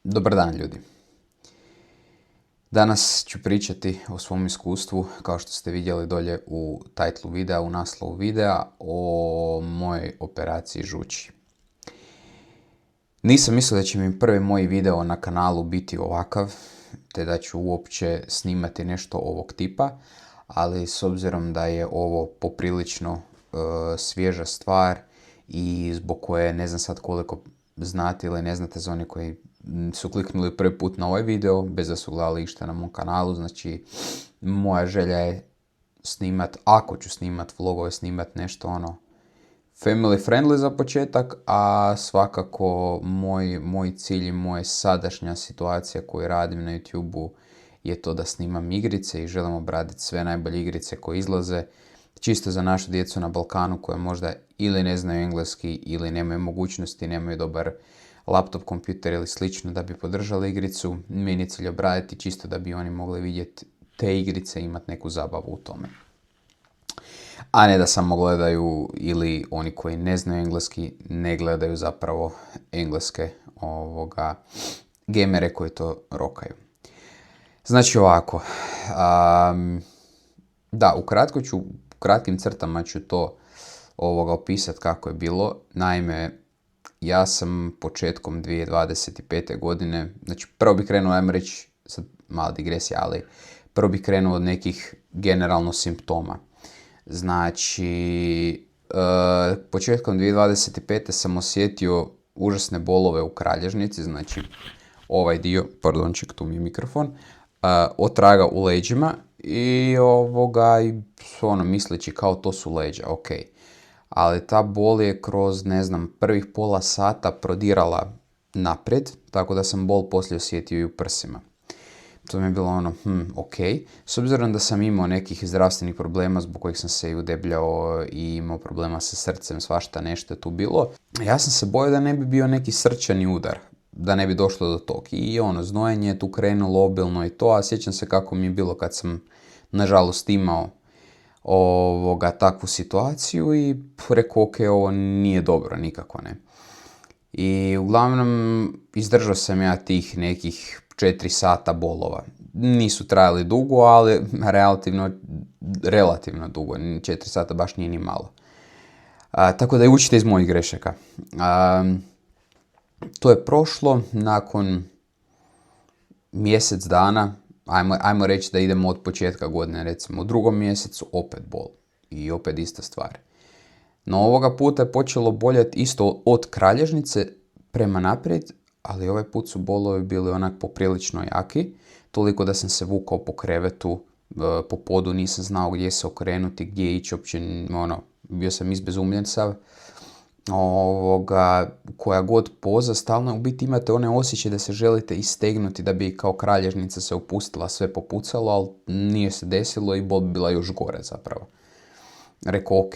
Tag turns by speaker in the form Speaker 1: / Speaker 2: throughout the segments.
Speaker 1: Dobar dan ljudi. Danas ću pričati o svom iskustvu, kao što ste vidjeli dolje u titlu videa, u naslovu videa, o mojoj operaciji žuči. Nisam mislio da će mi prvi moj video na kanalu biti ovakav, te da ću uopće snimati nešto ovog tipa, ali s obzirom da je ovo poprilično svježa stvar i zbog koje ne znam sad koliko znate ili ne znate za oni koji su kliknuli prvi put na ovaj video, bez da su gledali išta na mom kanalu, znači moja želja je snimat, ako ću snimat vlogove, snimat nešto family friendly za početak, a svakako moj cilj i moja sadašnja situacija koju radim na YouTube-u je to da snimam igrice i želim obraditi sve najbolje igrice koje izlaze, čisto za našu djecu na Balkanu koje možda ili ne znaju engleski ili nemaju mogućnosti, nemaju dobar laptop, kompjuter ili slično da bi podržali igricu. Meni je cilj obraditi čisto da bi oni mogli vidjeti te igrice i imati neku zabavu u tome. A ne da samo gledaju ili oni koji ne znaju engleski ne gledaju zapravo engleske gamere koji to rokaju. Znači ovako, u kratkim crtama ću to opisati kako je bilo. Naime, ja sam početkom 2025. godine, znači prvo bih krenuo, ajmo reći, sad mala digresija, ali prvo bih krenuo od nekih generalno simptoma. Znači, početkom 2025. sam osjetio užasne bolove u kralježnici, znači ovaj dio, pardonček, tu mi je mikrofon, otraga u leđima i misleći kao to su leđa, ok. Ali ta bol je kroz, prvih pola sata prodirala naprijed, tako da sam bol poslije osjetio i u prsima. To mi je bilo ok. S obzirom da sam imao nekih zdravstvenih problema zbog kojih sam se i udebljao i imao problema sa srcem, svašta nešto je tu bilo, ja sam se bojao da ne bi bio neki srčani udar, da ne bi došlo do tog. I znojenje je tu krenulo obilno i to, a sjećam se kako mi je bilo kad sam, nažalost, imao takvu situaciju i rekao, ok, ovo nije dobro, nikako ne. I uglavnom izdržao sam ja tih nekih 4 sata bolova. Nisu trajali dugo, ali relativno dugo. 4 sata baš nije ni malo. Tako da i učite iz mojih grešaka. To je prošlo nakon mjesec dana. Ajmo reći da idemo od početka godine, recimo u 2. mjesecu opet bol i opet ista stvar. No ovoga puta je počelo boljeti isto od kralježnice prema naprijed, ali ovaj put su bolovi bili onak poprilično jaki, toliko da sam se vukao po krevetu, po podu, nisam znao gdje se okrenuti, gdje ići, uopće, bio sam izbezumljen sav. Koja god poza, stalno u biti imate one osjećaje da se želite istegnuti da bi kao kralježnica se opustila, sve popucalo, ali nije se desilo i bol bi bila još gore zapravo. Rekao ok.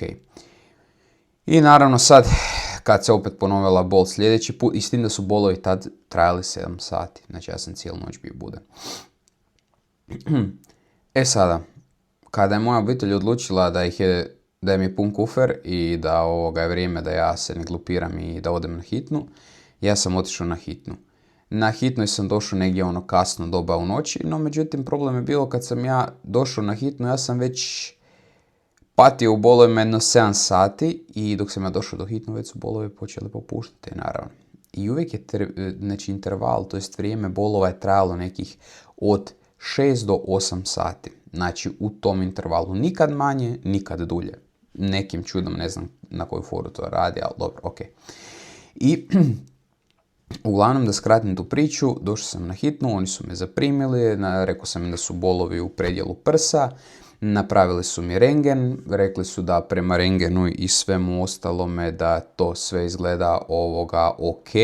Speaker 1: I naravno sad, kad se opet ponovila bol sljedeći put, i s tim da su bolovi tad trajali 7 sati, znači ja sam cijelu noć bio budan. E sada, kada je moja obitelj odlučila da mi je pun kufer i da je vrijeme da ja se ne glupiram i da odem na hitnu, ja sam otišao na hitnu. Na hitnoj sam došao negdje kasno doba u noći, no međutim problem je bilo kad sam ja došao na hitnu, ja sam već patio u bolovima jedno 7 sati i dok sam ja došao do hitnu već su bolovi počeli popuštati, naravno. I uvijek je interval, to jest vrijeme bolova je trajalo nekih od 6 do 8 sati. Znači u tom intervalu nikad manje, nikad dulje. Nekim čudom, ne znam na koju foru to radi, ali dobro, ok. I uglavnom da skratim tu priču, došao sam na hitnu, oni su me zaprimili, rekao sam im da su bolovi u predjelu prsa, napravili su mi rentgen, rekli su da prema rentgenu i svemu ostalome da to sve izgleda ok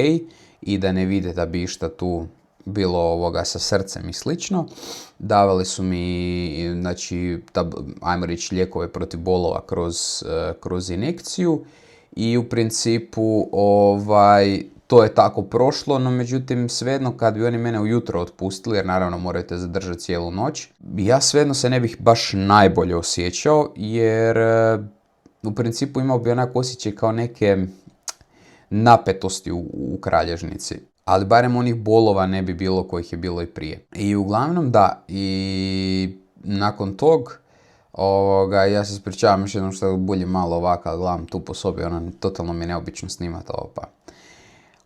Speaker 1: i da ne vide da bi išta tu bilo sa srcem i slično. Davali su mi, znači, ajmo reći, lijekove protiv bolova kroz injekciju i u principu to je tako prošlo, no međutim svejedno kad bi oni mene ujutro otpustili, jer naravno morate zadržati cijelu noć, ja svejedno se ne bih baš najbolje osjećao, jer u principu imao bi onak osjećaj kao neke napetosti u kralježnici. ali barem onih bolova ne bi bilo kojih je bilo i prije. I uglavnom da, i nakon tog, ja se ispričavam još jednom što bulje malo ovako, gledam tu po sobi, totalno mi je neobično snimati ovo, pa.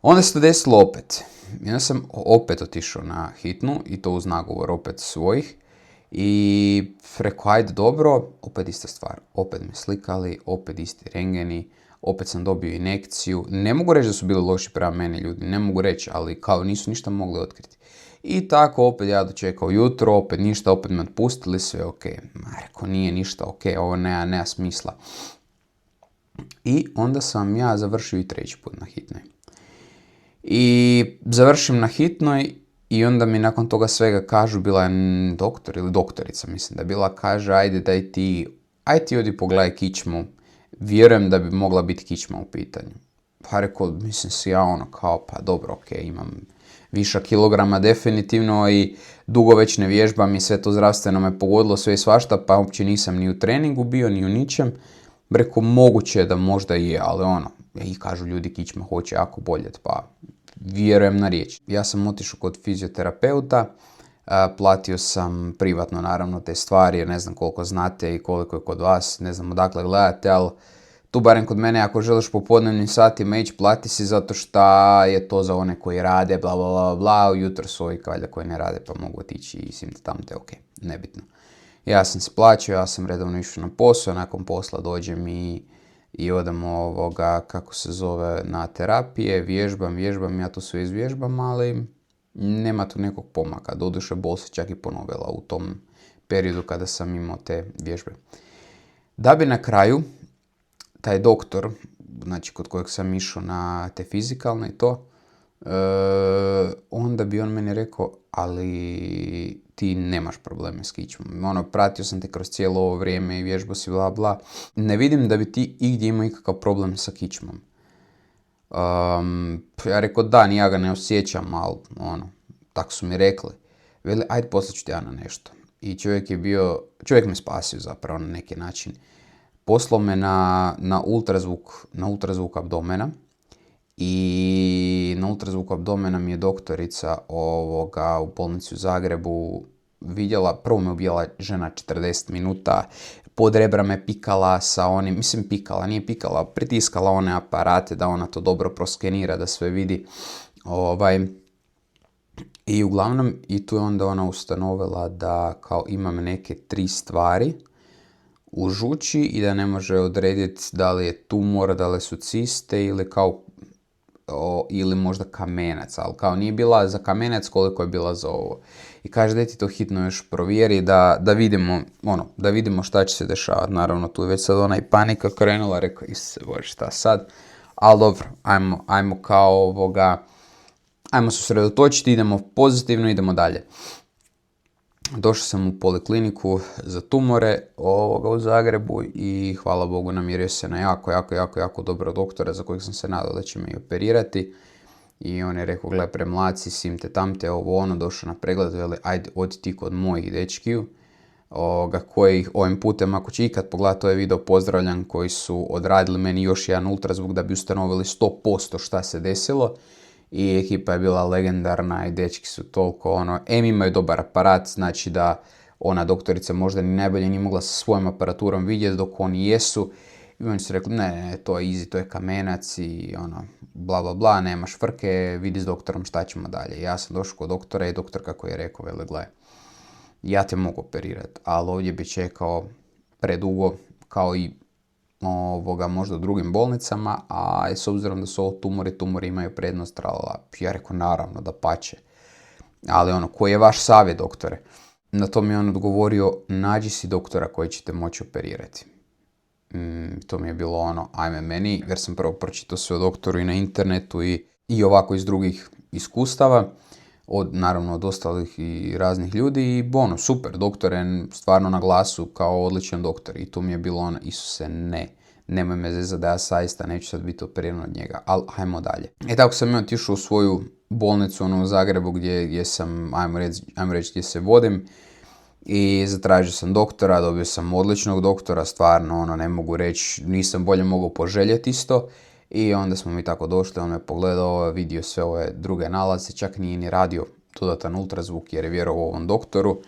Speaker 1: Onda se to desilo opet. Ja sam opet otišao na hitnu i to uz nagovor opet svojih. I rekao, ajde dobro, opet ista stvar. Opet me slikali, opet isti rengeni, opet sam dobio injekciju. Ne mogu reći da su bili loši prema meni ljudi, ne mogu reći, ali kao nisu ništa mogli otkriti. I tako opet ja dočekao jutro, opet ništa, opet me otpustili, sve ok. Rekao, nije ništa ok, ovo nema smisla. I onda sam ja završio i 3. put na hitnoj. I završim na hitnoj i onda mi nakon toga svega kažu, bila je doktor ili doktorica, mislim da je bila, kaže, ajde ti odi pogledaj kičmu, vjerujem da bi mogla biti kičma u pitanju. Pa rekao, mislim si ja kao, pa dobro, ok, imam viša kilograma definitivno i dugo već ne vježbam i sve to zdravstveno me pogodilo, sve i svašta, pa uopće nisam ni u treningu bio, ni u ničem. Rekao, moguće da možda je, ali i kažu ljudi kičma hoće jako boljet, pa vjerujem na riječ. Ja sam otišao kod fizioterapeuta, platio sam privatno naravno te stvari, jer ne znam koliko znate i koliko je kod vas, ne znam odakle gledate, ali tu barem kod mene ako želiš popodnevnim satima ići, plati si zato što je to za one koji rade, bla bla bla bla, ujutro su ovi valjda koji ne rade pa mogu otići i sim tamte, ok, nebitno. Ja sam se plaćao, ja sam redovno išao na posao, nakon posla dođem i odem kako se zove, na terapije, vježbam, ja to sve izvježbam, ali nema tu nekog pomaka. Doduše bol se čak i ponovila u tom periodu kada sam imao te vježbe. Da bi na kraju taj doktor, znači kod kojeg sam išao na te fizikalne i to, onda bi on meni rekao, ali ti nemaš probleme s kičmom. Pratio sam te kroz cijelo ovo vrijeme i vježbo si bla bla. Ne vidim da bi ti igdje imao ikakav problem sa kičmom. Ja rekao da, ni ja ga ne osjećam, ali tako su mi rekli. Veli, ajde poslaću ti ja na nešto. I čovjek me spasio zapravo na neki način. Poslao me na ultrazvuk abdomena. I na ultrazvuku abdomena mi je doktorica u bolnici u Zagrebu vidjela, prvo me ubijala žena 40 minuta, pod rebra me pikala sa onim, nije pikala, pritiskala one aparate da ona to dobro proskenira, da sve vidi. I uglavnom, i tu je onda ona ustanovila da kao imam neke 3 stvari u žuči i da ne može odrediti da li je tumor, da li su ciste ili možda kamenac, ali kao nije bila za kamenac koliko je bila za ovo. I kaže da ti to hitno još provjeri da vidimo šta će se dešavati. Naravno tu je već sad ona i panika krenula, rekao Isuse Bože šta sad, ali dobro, ajmo se usredotočiti, idemo pozitivno, idemo dalje. Došao sam u polikliniku za tumore u Zagrebu i hvala Bogu namjerio se na jako dobro doktora za kojeg sam se nadao da će me i operirati. I on je rekao, gle premlaci, simte tamte, došao na pregled, veli, ajde odi ti kod mojih dečkiju, koji ovim putem, ako će ikad pogledati ovaj video, pozdravljam, koji su odradili meni još jedan ultrazvuk da bi ustanovili 100% šta se desilo. I ekipa je bila legendarna i dečki su toliko imaju dobar aparat, znači da ona doktorica možda ni najbolje nije mogla sa svojom aparaturom vidjeti dok oni jesu. I oni su rekli, ne, to je easy, to je kamenac i bla bla bla, nemaš frke, vidi s doktorom šta ćemo dalje. Ja sam došao kod doktora i doktor kako je rekao, vele, gle, ja te mogu operirati, ali ovdje bi čekao predugo kao i možda u drugim bolnicama, a s obzirom da su ovo tumori imaju prednost, tralala. Ja rekao, naravno, da pače. Ali koji je vaš savjet, doktore? Na to mi je on odgovorio, nađi si doktora koji će te moći operirati. To mi je bilo ajme meni, jer sam prvo pročitao sve o doktoru i na internetu i ovako iz drugih iskustava, naravno od ostalih i raznih ljudi i super, doktor je stvarno na glasu kao odličan doktor i tu mi je bilo Isuse, nemoj me zezati da ja saista neću sad biti operiran od njega, ali hajmo dalje. I tako sam otišao u svoju bolnicu u Zagrebu gdje sam, ajmo reći gdje se vodim i zatražio sam doktora, dobio sam odličnog doktora, stvarno ne mogu reći, nisam bolje mogao poželjeti isto. I onda smo mi tako došli, on me pogledao, vidio sve ove druge nalaze, čak nije ni radio dodatan ultrazvuk jer je vjerovao ovom doktoru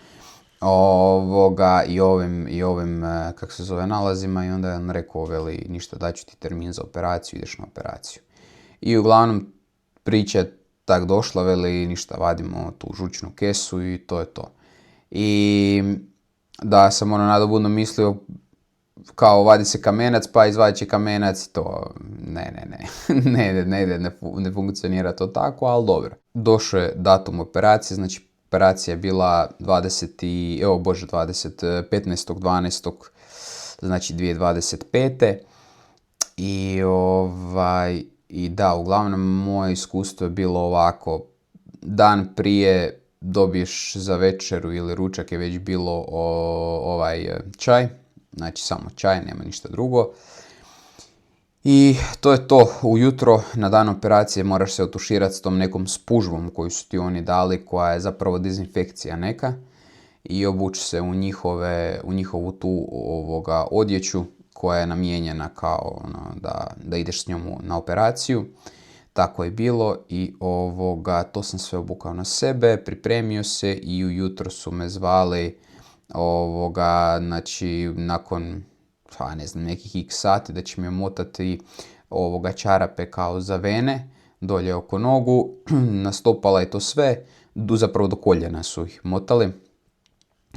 Speaker 1: i ovim kako se zove, nalazima, i onda je on rekao, veli, ništa, daću ti termin za operaciju, ideš na operaciju. I uglavnom priča je tak došla, veli, ništa, vadimo tu žučnu kesu i to je to. I da sam nadobudno mislio kao vadi se kamenac, pa izvadit će kamenac, to ne funkcionira to tako, ali dobro. Došao je datum operacije, znači operacija je bila 15.12. znači 2025. I da, uglavnom moje iskustvo je bilo ovako, dan prije dobiješ za večeru ili ručak je već bilo čaj, znači samo čaj, nema ništa drugo. I to je to, ujutro na dan operacije moraš se otuširati s tom nekom spužvom koju su ti oni dali, koja je zapravo dezinfekcija neka, i obući se u njihovu tu odjeću koja je namijenjena kao da ideš s njom na operaciju. Tako je bilo i to sam sve obukao na sebe, pripremio se i ujutro su me zvali znači nakon nekih x sati da će mi omotati čarape kao za vene dolje oko nogu, na stopala i to sve, zapravo do koljena su ih motali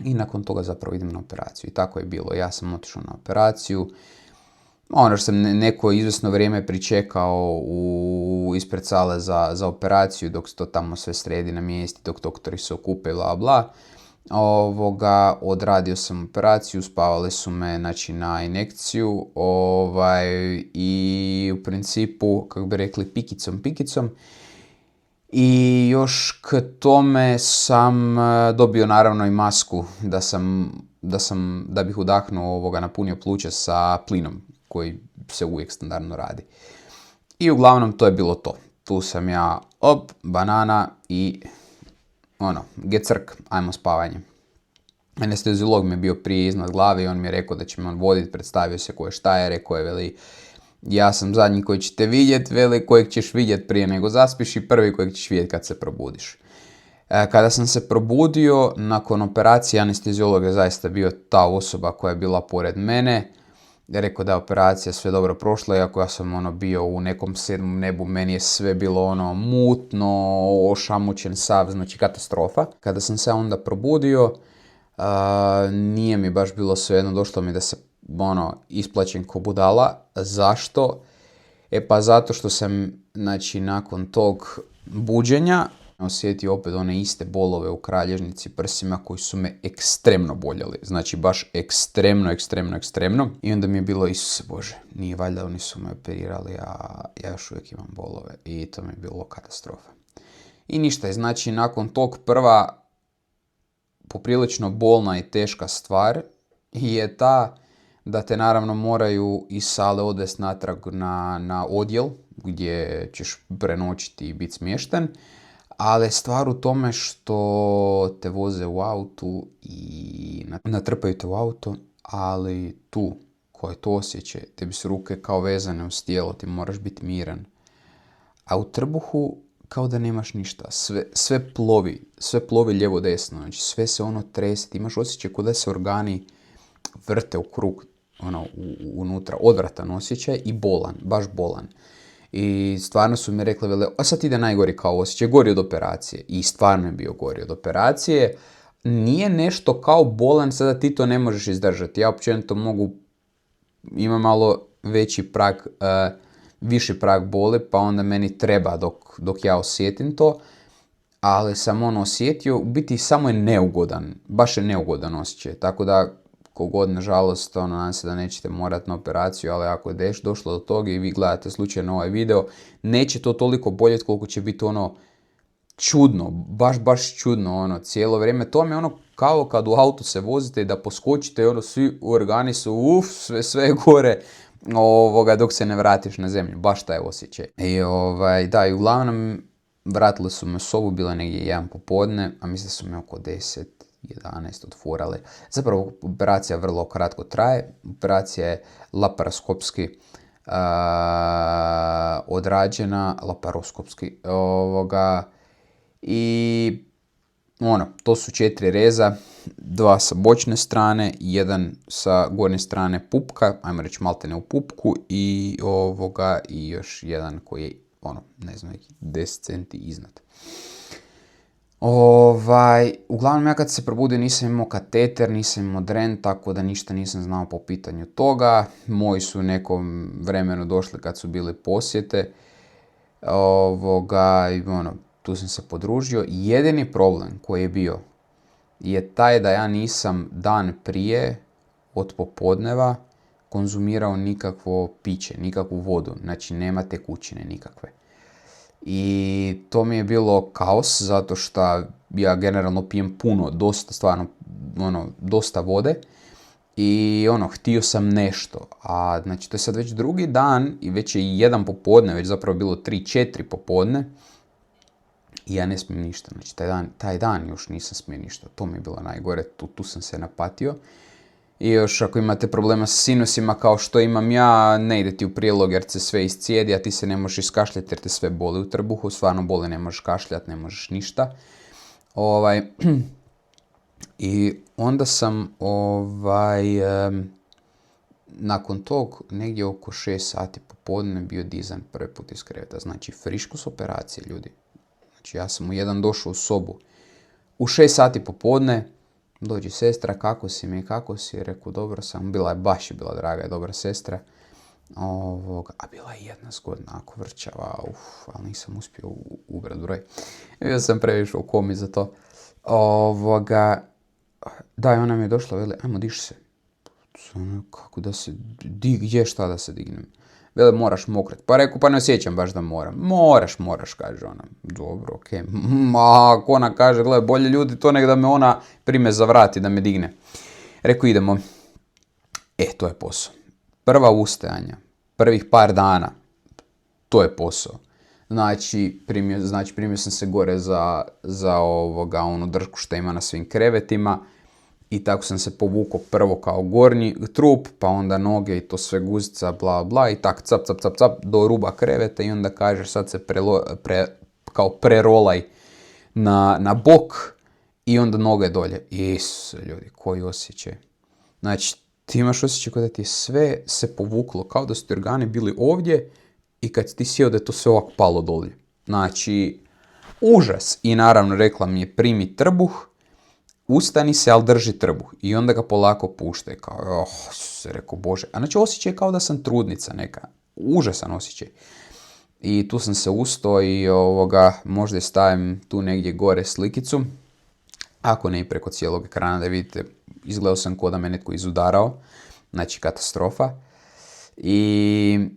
Speaker 1: i nakon toga zapravo idem na operaciju. I tako je bilo, ja sam otišao na operaciju. Ono što sam neko izvjesno vrijeme pričekao ispred sale za operaciju dok se to tamo sve sredi na mjesti, dok doktori se okupe, bla bla. Odradio sam operaciju, spavali su me na injekciju i u principu, kako bi rekli, pikicom. I još k tome sam dobio naravno i masku da bih udahnuo napunio pluća sa plinom koji se uvijek standardno radi. I uglavnom to je bilo to. Tu sam ja, banana i gecrk, ajmo spavanje. Anesteziolog mi je bio prije iznad glave i on mi je rekao da će me on voditi, predstavio se ko je šta je, rekao je, veli, ja sam zadnji koji ćete vidjeti, veli, kojeg ćeš vidjeti prije nego zaspiš i prvi kojeg ćeš vidjeti kad se probudiš. Kada sam se probudio nakon operacije, anesteziolog je zaista bio ta osoba koja je bila pored mene. Je rekao da je operacija sve dobro prošla, iako ja sam bio u nekom sedmom nebu, meni je sve bilo mutno, ošamućen sav, znači katastrofa. Kada sam se onda probudio, nije mi baš bilo svejedno, došlo mi da se isplaćem ko budala. Zašto? Pa zato što sam, nakon tog buđenja osjetio opet one iste bolove u kralježnici, prsima, koji su me ekstremno boljeli. Znači baš ekstremno. I onda mi je bilo, Isuse Bože, nije valjda oni su me operirali, a ja još uvijek imam bolove. I to mi je bilo katastrofa. I ništa, znači nakon tog prva poprilično bolna i teška stvar je ta da te naravno moraju iz sale odvesti natrag na odjel gdje ćeš prenoćiti i biti smješten. Ali stvar u tome što te voze u autu i natrpaju te u auto, ali tu, koje to osjećaj, tebi su ruke kao vezane uz tijelo, ti moraš biti miran. A u trbuhu kao da nemaš ništa, sve plovi lijevo desno, znači sve se trese, ti imaš osjećaj kao da se organi vrte u krug, unutra, odvratan osjećaj i bolan, baš bolan. I stvarno su mi rekli, vele, a sad ide najgori kao osjećaj, gori od operacije. I stvarno je bio gori od operacije. Nije nešto kao bolan, sada ti to ne možeš izdržati. Ja općenito imam malo veći prag, viši prag boli, pa onda meni treba dok ja osjetim to. Ali sam osjetio, u biti samo je neugodan, baš je neugodan osjećaj. Tako da, kogod, nažalost, nadam se da nećete morati na operaciju, ali ako je došlo do toga i vi gledate slučajno ovaj video, neće to toliko boljeti koliko će biti čudno, baš čudno, cijelo vrijeme. To mi je kao kad u autu se vozite i da poskočite i svi organi su sve gore, dok se ne vratiš na zemlju, baš taj osjećaj. I uglavnom, vratili su me u sobu, bilo je negdje 1 popodne, a mislim da su me oko 10, 11 otvorale. Zapravo operacija vrlo kratko traje. Operacija je laparoskopski odrađena laparoskopski. I to su 4 reza, 2 sa bočne strane, 1 sa gornje strane pupka, ajmo reći maltene u pupku, i još jedan koji je, ne znam, neki 10 centi iznad. Uglavnom ja kad se probudio nisam imao kateter, nisam imao dren, tako da ništa nisam znao po pitanju toga. Moji su nekom vremenu došli kad su bile posjete. Tu sam se podružio. Jedini problem koji je bio je taj da ja nisam dan prije od popodneva konzumirao nikakvo piće, nikakvu vodu. Znači nema tekućine nikakve. I to mi je bilo kaos, zato što ja generalno pijem puno, dosta vode. I htio sam nešto. A znači to je sad već drugi dan i već je 1 popodne, već zapravo bilo 3-4 popodne. I ja ne smijem ništa. Znači taj dan još nisam smio ništa. To mi je bilo najgore, tu sam se napatio. I još ako imate problema sa sinusima kao što imam ja, ne ide ti u prilog jer se sve iscijedi, a ti se ne možeš iskašljati jer te sve boli u trbuhu, stvarno boli, ne možeš kašljati, ne možeš ništa. I onda sam nakon tog negdje oko 6 sati popodne bio dizan prvi put iz kreveta. Znači friško s operacije, ljudi. Znači ja sam u 1 došao u sobu. U 6 sati popodne dođe sestra, kako si mi, kako si? Rekao, dobro sam, baš je bila draga i dobra sestra. A bila je jedna zgodna, ako vrčava, ali nisam uspio ubrat broj. Bio sam previše u komi za to. Da, i ona mi je došla, veli, ajmo diš se. Kako da se, gdje šta da se dignem? Veli, moraš mokret. Pa rekao, pa ne osjećam baš da moram. Moraš, kaže ona. Dobro, okej. Ako ona kaže, gledaj, bolje ljudi to nek da me ona prime za vrat i da me digne. Rekao, idemo. To je posao. Prva ustajanja, prvih par dana, to je posao. Znači, primio sam se gore za onu dršku što ima na svim krevetima. I tako sam se povukao prvo kao gornji trup, pa onda noge i to sve guzica, bla bla, i tak cap do ruba kreveta i onda kažeš sad se kao prerolaj na bok i onda noge dolje. Isuse, ljudi, koji osjećaj. Znači, ti imaš osjećaj kao da ti je sve se povuklo, kao da su ti organi bili ovdje i kad ti sjeo da je to sve ovako palo dolje. Znači, užas. I naravno rekla mi je primi trbuh, ustani se, ali drži trbuh. I onda ga polako puštaj. Kao, rekao, Bože. A znači osjećaj kao da sam trudnica neka. Užasan osjećaj. I tu sam se ustao i možda stavim tu negdje gore slikicu. Ako ne i preko cijelog ekrana da vidite, izgledao sam kao da me netko izudarao. Znači katastrofa. I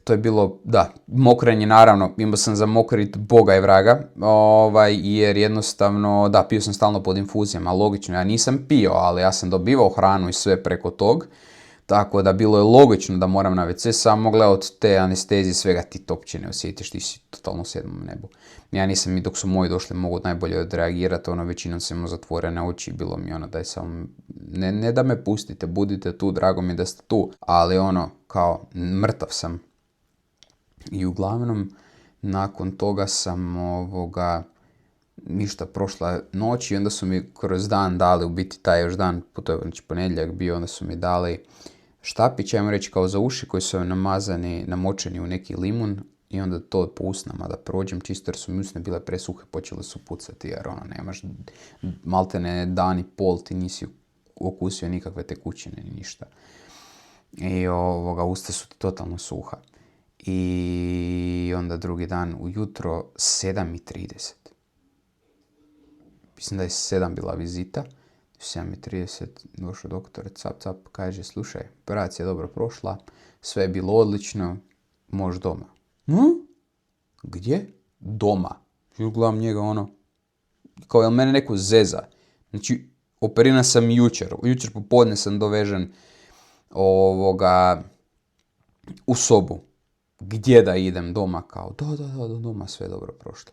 Speaker 1: to je bilo, da, mokrenje naravno, imao sam za mokrit Boga i vraga, jer jednostavno, da, pio sam stalno pod infuzijama, logično, ja nisam pio, ali ja sam dobivao hranu i sve preko tog, tako da bilo je logično da moram na WC, samo gledao od te anestezije svega ti to uopće ne osjetiš, ti si totalno u 7. nebu. Ja nisam, i dok su moji došli, mogu najbolje odreagirati, većinom sam imao zatvorene oči, bilo mi daj samo, ne da me pustite, budite tu, drago mi da ste tu, ali kao, mrtav sam. I uglavnom, nakon toga sam ništa prošla noć i onda su mi kroz dan dali, u biti taj još dan, to je znači ponedjeljak bio, onda su mi dali štapić, ajmo reći kao za uši koji su namočeni u neki limun i onda to po usnama da prođem, čisto jer su mi usne bile presuhe, počele su pucati jer nemaš maltene dan i pol, ti nisi okusio nikakve tekućine ni ništa. I usta su ti totalno suha. I onda drugi dan ujutro 7:30. Mislim da je 7 bila vizita. 7:30 došao doktor, cap, kaže, slušaj, operacija je dobro prošla, sve je bilo odlično, možeš doma. Gdje? Doma. I uglavnom njega kao jel mene neko zeza. Znači, operiran sam jučer popodne sam dovežen u sobu. Gdje da idem doma, kao, da, doma sve je dobro prošlo.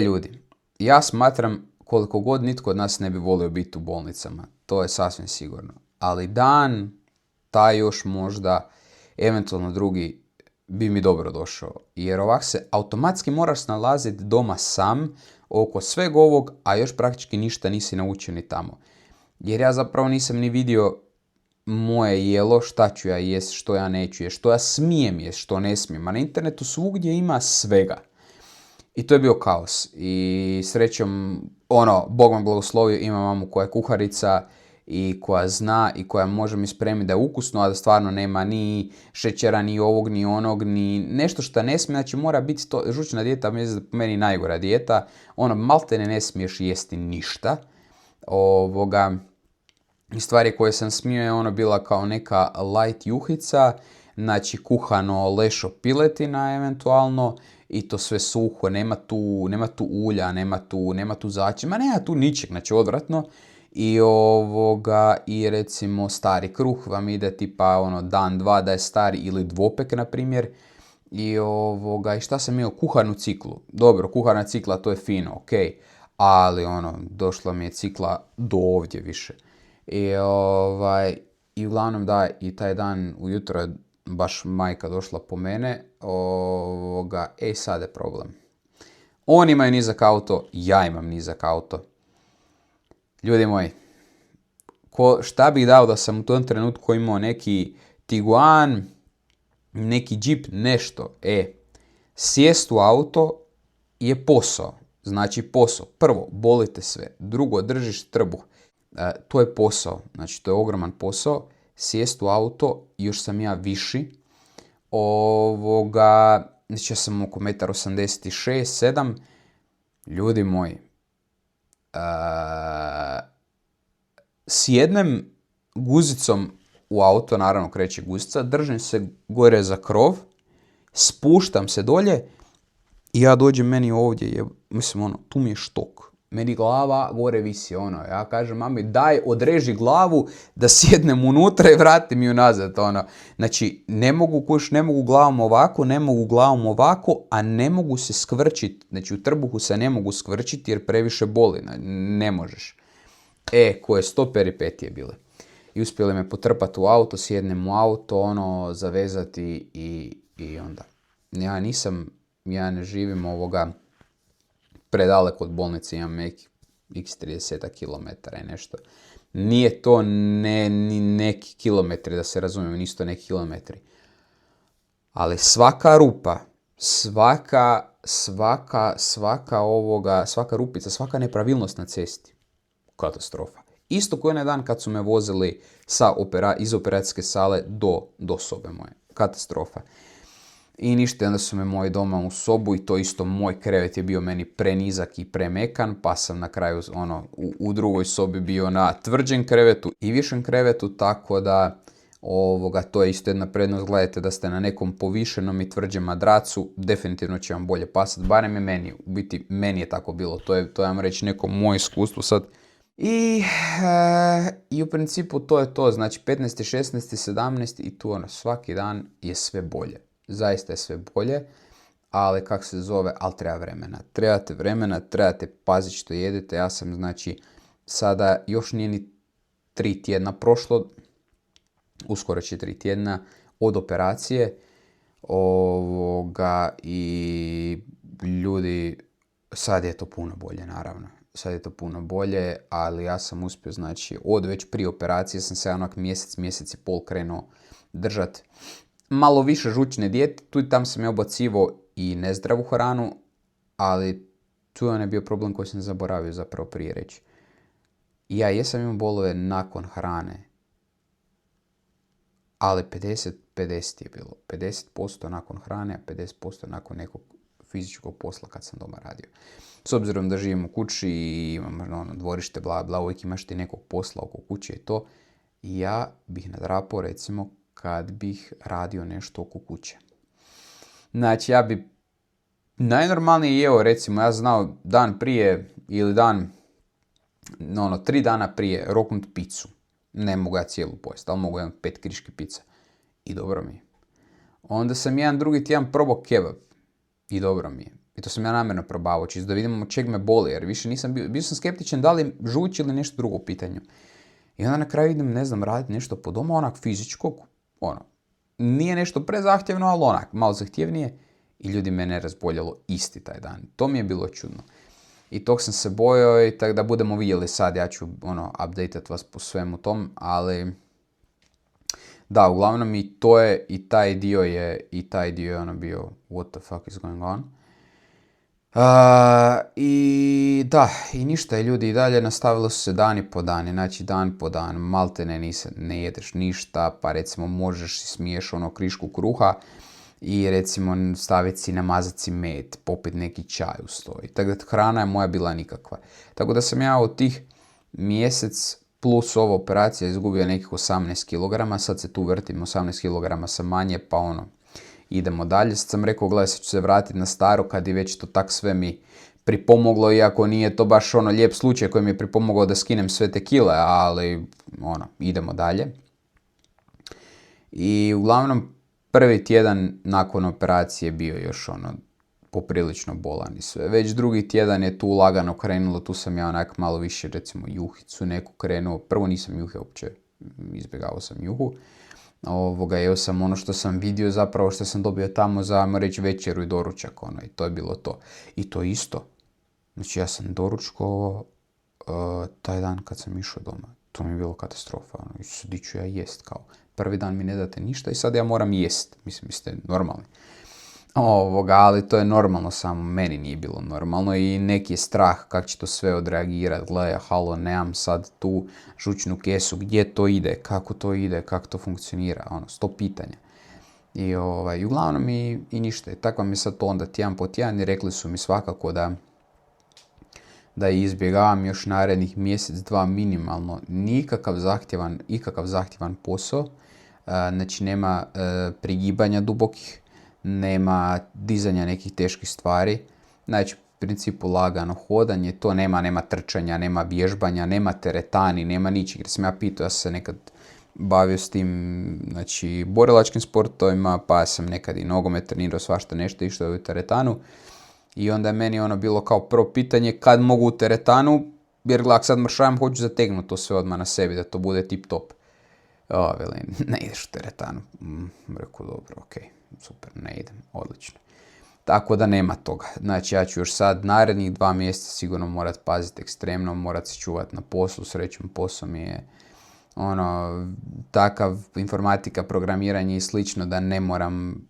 Speaker 1: Ljudi, ja smatram koliko god nitko od nas ne bi volio biti u bolnicama, to je sasvim sigurno. Ali dan, taj još možda, eventualno drugi bi mi dobro došao. Jer ovak se automatski moraš nalaziti doma sam oko sveg ovog, a još praktički ništa nisi naučio ni tamo. Jer ja zapravo nisam ni vidio moje jelo, šta ću ja jest, što ja neću jest, što ja smijem jest, što ne smijem. A na internetu svugdje ima svega. I to je bio kaos. I srećom, Bog me blagoslovio, imam mamu koja je kuharica i koja zna i koja može mi spremiti da je ukusno, a da stvarno nema ni šećera, ni ovog, ni onog, ni nešto što ne smije. Znači mora biti to, žučna dijeta, meni najgora dijeta. Maltene ne smiješ jesti ništa. I stvari koje sam smio je bila kao neka light juhica, znači kuhano lešo piletina eventualno i to sve suho, nema tu ulja, nema tu začina, nema tu ničeg, znači odvratno. I recimo stari kruh vam ide tipa dan, dva da je stari ili dvopek na primjer. I šta sam imao? Kuhanu ciklu. Dobro, kuhana cikla to je fino, ok, ali došla mi je cikla do ovdje više. I uglavnom da, i taj dan ujutro je baš majka došla po mene, sad je problem. Oni imaju nizak auto, ja imam nizak auto. Ljudi moji, šta bih dao da sam u tom trenutku imao neki Tiguan, neki Jeep, nešto. Sjest u auto je posao. Znači posao. Prvo, bolite sve. Drugo, držiš trbuh. To je posao. Znači, to je ogroman posao. Sjest u auto, još sam ja viši. Znači, ja sam oko 1,86 m, 7. Ljudi moji, sjednem guzicom u auto, naravno kreće guzica, držim se gore za krov, spuštam se dolje i ja dođem meni ovdje, tu mi je štok. Meni glava gore visi, ja kažem mami daj odreži glavu da sjednem unutra i vratim ju nazad, Znači, ne mogu glavom ovako, ne mogu glavom ovako, a ne mogu se skvrčiti, znači u trbuhu se ne mogu skvrčiti jer previše boli, ne možeš. Koje 100 peripetije bile. I uspjeli me potrpati u auto, sjednem u auto, zavezati i onda. Ja ne živim predaleko od bolnice, imam x 30 km i nešto. Nije to ni neki kilometri, da se razumijemo, nisu to neki kilometri. Ali svaka rupa, svaka rupica, svaka nepravilnost na cesti, katastrofa. Isto kao onaj dan kad su me vozili iz operacijske sale do sobe moje. Katastrofa. I ništa, onda su me moji doma u sobu i to isto moj krevet je bio meni prenizak i premekan, pa sam na kraju u drugoj sobi bio na tvrđem krevetu i višem krevetu, tako da to je isto jedna prednost. Gledajte da ste na nekom povišenom i tvrđem madracu, definitivno će vam bolje pasati, barem je meni, u biti meni je tako bilo, to je vam reći neko moje iskustvo sad. I u principu to je to, znači 15. 16. 17. i tu svaki dan je sve bolje. Zaista je sve bolje, ali ali treba vremena. Trebate vremena, trebate paziti što jedete. Ja sam, znači, sada još nije ni 3 tjedna prošlo, uskoro će 3 tjedna od operacije. I ljudi, sad je to puno bolje, naravno. Sad je to puno bolje, ali ja sam uspio, znači, od već prije operacije sam se mjesec i pol krenuo držati malo više žučne dijete, tu i tam sam je obacivo i nezdravu hranu, ali tu je bio problem koji sam zaboravio zapravo prije reći. Ja jesam imao bolove nakon hrane, ali 50-50 je bilo. 50% nakon hrane, a 50% nakon nekog fizičkog posla kad sam doma radio. S obzirom da živim u kući i imam dvorište, bla bla, uvijek imaš ti nekog posla oko kuće i to, ja bih nadrapao recimo kad bih radio nešto oko kuće. Znači, ja bi najnormalnije jeo, recimo, ja znao dan prije ili 3 dana prije roknut picu. Ne mogu ja cijelu pojesti, ali mogu jedan 5 kriški pica. I dobro mi je. Onda sam jedan drugi tjedan probao kebab. I dobro mi je. I to sam ja namjerno probavao, čisto da vidimo od čeg me boli, jer više nisam bio sam skeptičan da li žuč ili nešto drugo u pitanju. I onda na kraju idem, raditi nešto po domu, onak fizičkog, nije nešto prezahtjevno, ali onak, malo zahtjevnije i ljudi mene razboljelo isti taj dan. To mi je bilo čudno. I tog sam se bojao i tako da budemo vidjeli sad, ja ću updateat vas po svemu tom, ali da, uglavnom i to je, i taj dio je bio what the fuck is going on. I da, i ništa, ljudi i dalje nastavilo su se dani po dani, znači dan po dan, maltene ne jedeš ništa, pa recimo možeš si smiješ krišku kruha i recimo staviti si, namazati si med, popit neki čaj uz to. I tako da hrana je moja bila nikakva. Tako da sam ja od tih mjesec plus ova operacija izgubio nekih 18 kg, sad se tu vrtim, 18 kg sam manje, pa idemo dalje. Sad sam rekao, gledaj, sad ću se vratiti na staro kad je već to tak sve mi pripomoglo, iako nije to baš lijep slučaj koji mi je pripomogao da skinem sve te kile, ali idemo dalje. I uglavnom prvi tjedan nakon operacije bio još poprilično bolan i sve. Već drugi tjedan je tu lagano krenulo, tu sam ja onak malo više recimo juhicu neku krenuo. Prvo nisam juhe uopće, izbjegao sam juhu. Jeo sam što sam vidio zapravo što sam dobio tamo za, ajmo reći, večeru i doručak, i to je bilo to. I to isto. Znači ja sam doručkovao taj dan kad sam išao doma. To mi je bilo katastrofa, di ću ja jest, kao. Prvi dan mi ne date ništa i sad ja moram jest. Mislim, vi ste normalni. Ali to je normalno, samo meni nije bilo normalno i neki je strah kako će to sve odreagirati. Gledaj, halo, nemam sad tu žučnu kesu, gdje to ide, kako to funkcionira, 100 pitanja. I uglavnom i ništa. I tako mi je sad to onda tjedan po tjedan i rekli su mi svakako da izbjegavam još narednih mjesec, dva minimalno ikakav zahtjevan posao. Znači nema prigibanja dubokih, nema dizanja nekih teških stvari, znači u principu lagano hodanje, to nema trčanja, nema vježbanja, nema teretani, nema ničeg. Jer sam ja pitao, ja sam se nekad bavio s tim, znači borilačkim sportovima, pa sam nekad i nogomet trenirao, svašta nešto, išao u teretanu i onda je meni bilo kao prvo pitanje kad mogu u teretanu, jer gledaj, sad mršavam, hoću zategnuti to sve odmah na sebi, da to bude tip top. Velim, ne ideš u teretanu. Rekao, dobro, okej. Super, ne idem, odlično. Tako da nema toga. Znači ja ću još sad narednih 2 mjeseca sigurno morat paziti ekstremno, morat se čuvati na poslu, srećom posao mi je takav informatika, programiranje i slično da ne moram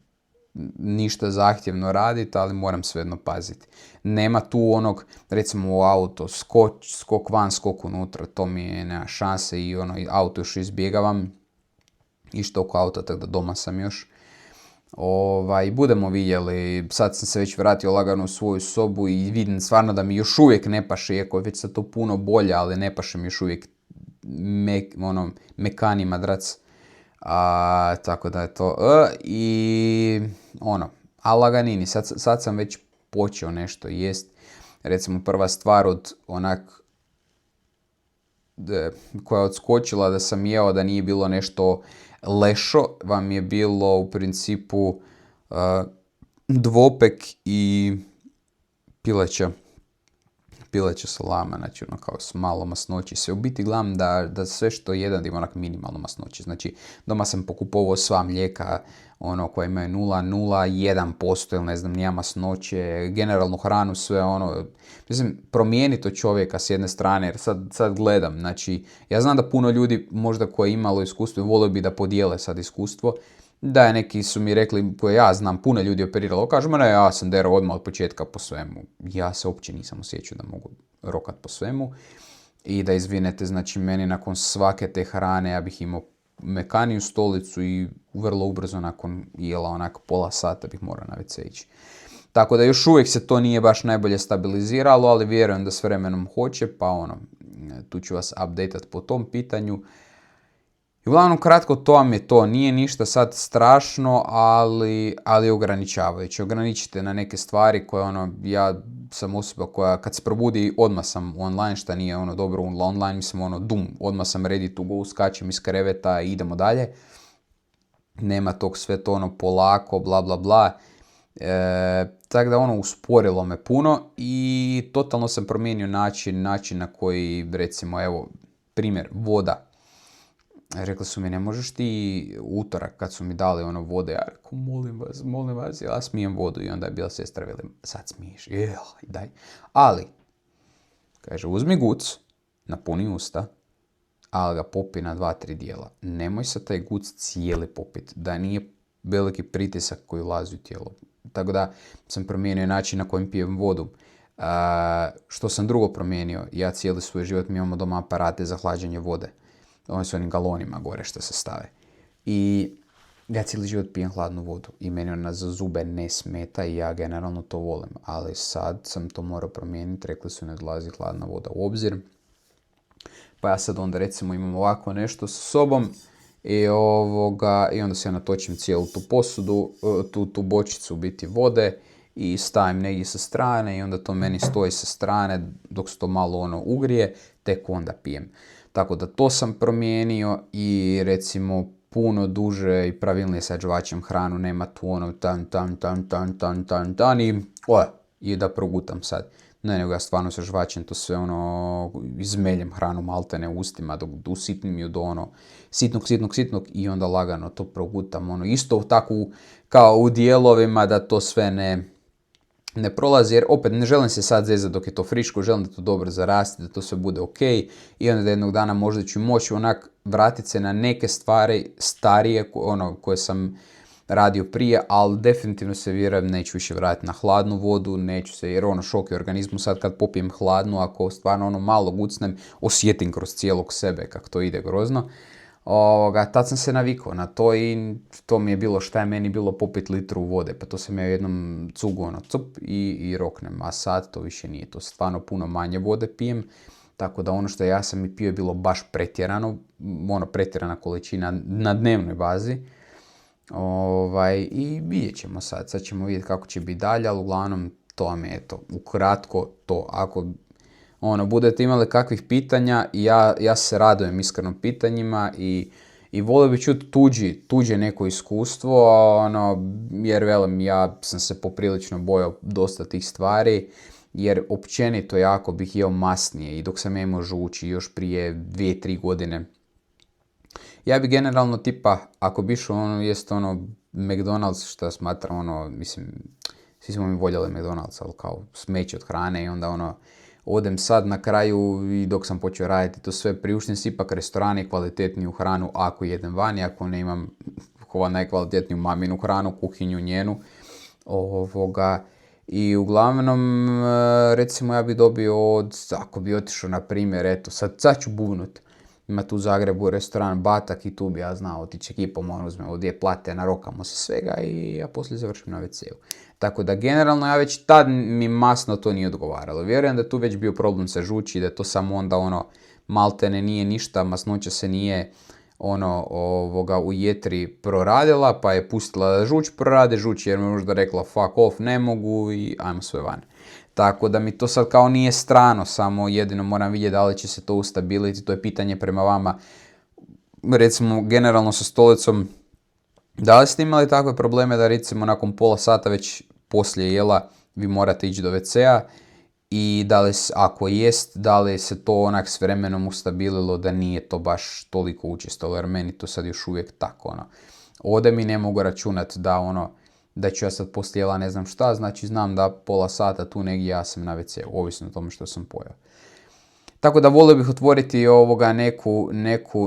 Speaker 1: ništa zahtjevno raditi, ali moram svejedno paziti. Nema tu recimo u auto, skok van, skok unutra, to mi je nema šanse i auto još izbjegavam i što oko auta, tako da doma sam još. Budemo vidjeli, sad sam se već vratio lagano u svoju sobu i vidim stvarno da mi još uvijek ne paše, iako je već sad to puno bolje, ali ne paše mi još uvijek mekani madrac. Tako da je to a laganini, sad sam već počeo nešto jest. Recimo prva stvar od koja je odskočila da sam jeo da nije bilo nešto lešo, vam je bilo u principu dvopek i pileća salama, znači kao s malo masnoći. Sve u biti gledam da sve što jedem ima minimalno masnoći. Znači doma sam pokupovao sva mlijeka koja imaju 0,01% ili ne znam nija masnoće, generalnu hranu, sve mislim, promijeni to čovjeka s jedne strane, jer sad gledam, znači ja znam da puno ljudi možda koje je imalo iskustvo i volio bi da podijele sad iskustvo, da neki su mi rekli, koje ja znam, puno ljudi operiralo, kažu, ne, ja sam derao odmah od početka po svemu. Ja se uopće nisam osjećao da mogu rokat po svemu i da izvinete, znači meni nakon svake te hrane ja bih imao mekaniju stolicu i vrlo ubrzo nakon jela pola sata bih morao na WC ići. Tako da još uvijek se to nije baš najbolje stabiliziralo, ali vjerujem da s vremenom hoće, pa tu ću vas updateat po tom pitanju. I uglavnom kratko to vam je to, nije ništa sad strašno, ali ograničavajuće. Ograničite na neke stvari koje ja sam osoba koja kad se probudi odmah sam online, šta nije dobro online, mislim odmah sam ready to go, skačem iz kreveta i idemo dalje. Nema tog sve to polako, bla bla bla. Tako da usporilo me puno i totalno sam promijenio način na koji, recimo, evo, primjer, voda. Rekli su mi, ne možeš ti utorak kad su mi dali ono vode, ja rekao, molim vas, ja smijem vodu. I onda je bila sestra, veli, sad smiješ, daj. Ali, kaže, uzmi guc, napuni usta, ali ga popi na 2-3 dijela. Nemoj se taj guc cijeli popit, da nije veliki pritisak koji ulazi u tijelo. Tako da sam promijenio način na kojem pijem vodu. Što sam drugo promijenio, ja cijeli svoj život, mi imamo doma aparate za hlađenje vode. Oni su onim galonima gore što se stave. I ja cijeli život pijem hladnu vodu i meni ona za zube ne smeta i ja generalno to volim. Ali sad sam to morao promijeniti, rekli su ne dolazi hladna voda u obzir. Pa ja sad onda recimo imam ovako nešto sa sobom i onda se ja natočim cijelu tu posudu, tu bočicu biti vode i stavim negdje sa strane i onda to meni stoji sa strane dok se to malo ono ugrije, tek onda pijem. Tako da to sam promijenio i recimo puno duže i pravilnije sad žvačem hranu, nema tu ono tan i da progutam sad. Ne, nego ja stvarno se žvačem to sve ono, izmeljem hranu maltene u ustima dok usitnim ju do ono sitnog i onda lagano to progutam. Ono, isto tako kao u dijelovima da to sve ne prolazi, jer opet ne želim se sad zezati dok je to friško, želim da to dobro zarasti, da to sve bude ok i onda da jednog dana možda ću moći onak vratiti se na neke stvari starije, koje sam radio prije, ali definitivno se vjerujem neću više vratiti na hladnu vodu, neću se, jer šok je organizmu sad kad popijem hladnu, ako stvarno malo gucnem, osjetim kroz cijelog sebe kako to ide grozno. Tad sam se navikao na to i to mi je bilo šta je meni bilo popit litru vode, pa to sam ja jednom cugu cup i roknem, a sad to više nije, to stvarno puno manje vode pijem, tako da ono što ja sam i pio je bilo baš pretjerano, pretjerana količina na dnevnoj bazi. I vidjet ćemo sad ćemo vidjeti kako će biti dalje, ali uglavnom to vam je ukratko to. Ako budete imali kakvih pitanja, ja se radujem iskrenom pitanjima i volio bi čuti tuđe neko iskustvo, jer velim, ja sam se poprilično bojao dosta tih stvari, jer općenito jako bih jeo masnije i dok sam imao žući još prije 2-3 godine. Ja bi generalno tipa, ako bi išao jest McDonald's, što smatram mislim, svi smo mi voljeli McDonald's, ali kao smeće od hrane i onda odem sad na kraju i dok sam počeo raditi to sve, priuštim si ipak restorane, kvalitetniju hranu ako jedem vani, ako ne imam najkvalitetniju maminu hranu, kuhinju njenu. I uglavnom, recimo ja bi dobio ako bi otišao na primjer, sad ću buvnut. Ima tu u Zagrebu restoran Batak i tu bi ja znao otići ekipom, uzmemo ovdje plate, narokamo se svega i ja poslije završim na WC-u. Tako da generalno ja već tad mi masno to nije odgovaralo. Vjerujem da je tu već bio problem sa žući, da je to samo onda maltene nije ništa, masnoća se nije u jetri proradila, pa je pustila da žuć prorade, žuć jer mi možda rekla fuck off, ne mogu i ajmo sve van. Tako da mi to sad kao nije strano, samo jedino moram vidjeti da li će se to ustabiliti, to je pitanje prema vama. Recimo, generalno sa stolicom, da li ste imali takve probleme da recimo nakon pola sata već poslije jela vi morate ići do WC-a i da li, ako jest, da li se to onak s vremenom ustabililo da nije to baš toliko učestalo, jer meni to sad još uvijek tako, Ovdje mi ne mogu računati da ću ja sad poslije jela ne znam šta, znači znam da pola sata tu negdje ja sam na WC, ovisno o tome što sam pojao. Tako da volio bih otvoriti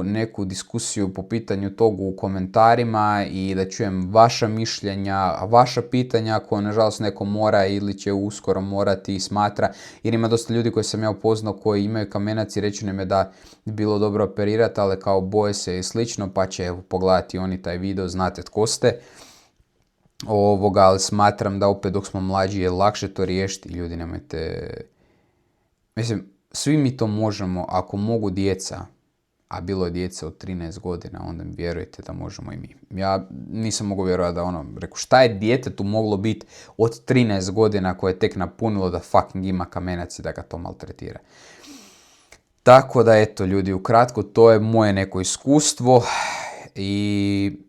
Speaker 1: neku diskusiju po pitanju tog u komentarima i da čujem vaša mišljenja, vaša pitanja ako nažalost neko mora ili će uskoro morati i smatra, jer ima dosta ljudi koji sam ja upoznao koji imaju kamenac i reći nam je da bi bilo dobro operirati, ali kao boje se i slično, pa će pogledati oni taj video, znate tko ste. Ali smatram da opet dok smo mlađi je lakše to riješiti. Ljudi, nemojte... Mislim, svi mi to možemo, ako mogu djeca, a bilo je djece od 13 godina, onda mi vjerujte da možemo i mi. Ja nisam mogu vjerovati da reku, šta je djetetu moglo biti od 13 godina koje je tek napunilo da fucking ima kamenac i da ga to maltretira. Tako da eto ljudi, ukratko, to je moje neko iskustvo i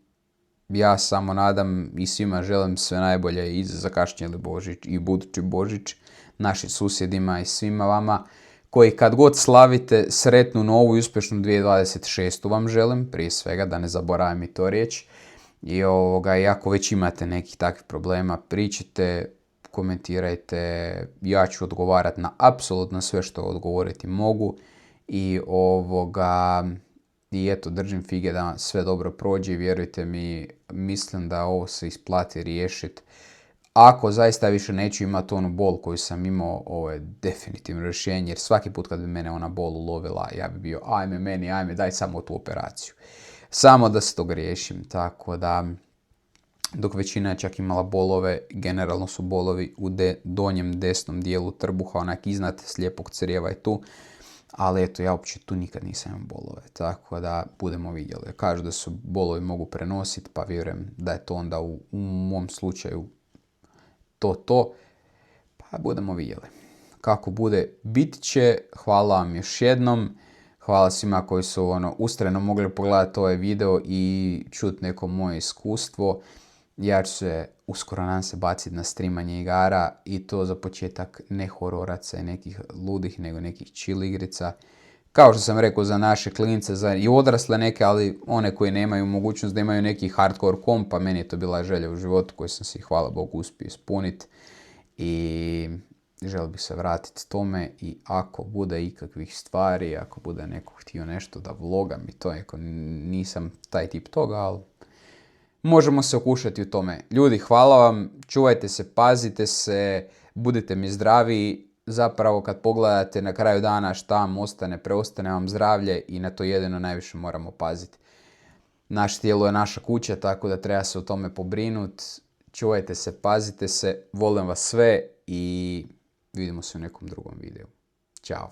Speaker 1: ja samo nadam i svima želim sve najbolje i za zakašnjeli Božić i budući Božić, našim susjedima i svima vama koji kad god slavite sretnu novu i uspješnu 2026. vam želim, prije svega, da ne zaboravim i to riječ. I ako već imate nekih takvih problema, pričajte, komentirajte, ja ću odgovarati na apsolutno sve što odgovoriti mogu. I eto, držim fige da sve dobro prođe i vjerujte mi, mislim da ovo se isplati riješiti. Ako zaista više neću imati onu bol koju sam imao, ovo je definitivno rješenje, jer svaki put kad bi mene ona bol ulovila, ja bi bio, ajme, daj samo tu operaciju. Samo da se tog riješim, tako da, dok većina je čak imala bolove, generalno su bolovi u donjem desnom dijelu trbuha, onak iznad slijepog crijeva i tu, ali eto, ja uopće tu nikad nisam imao bolove, tako da budemo vidjeli. Kažu da su bolovi mogu prenositi, pa vjerujem da je to onda u mom slučaju to, pa budemo vidjeli. Kako bude, bit će. Hvala vam još jednom. Hvala svima koji su ustrajno mogli pogledati ovaj video i čuti neko moje iskustvo. Ja ću se uskoro nam se baciti na streamanje igara i to za početak ne hororaca i nekih ludih, nego nekih chill igrica. Kao što sam rekao, za naše klince, za i odrasle neke, ali one koji nemaju mogućnost da imaju neki hardcore komp, pa meni je to bila želja u životu koju sam si, hvala Bogu, uspio ispuniti. I želio bih se vratiti tome i ako bude ikakvih stvari, ako bude neko htio nešto da vlogam i to, nisam taj tip toga, ali možemo se okušati u tome. Ljudi, hvala vam, čuvajte se, pazite se, budite mi zdravi. Zapravo kad pogledate na kraju dana šta vam ostane, preostane vam zdravlje i na to jedino najviše moramo paziti. Naše tijelo je naša kuća, tako da treba se o tome pobrinuti. Čuvajte se, pazite se, volim vas sve i vidimo se u nekom drugom videu. Ćao.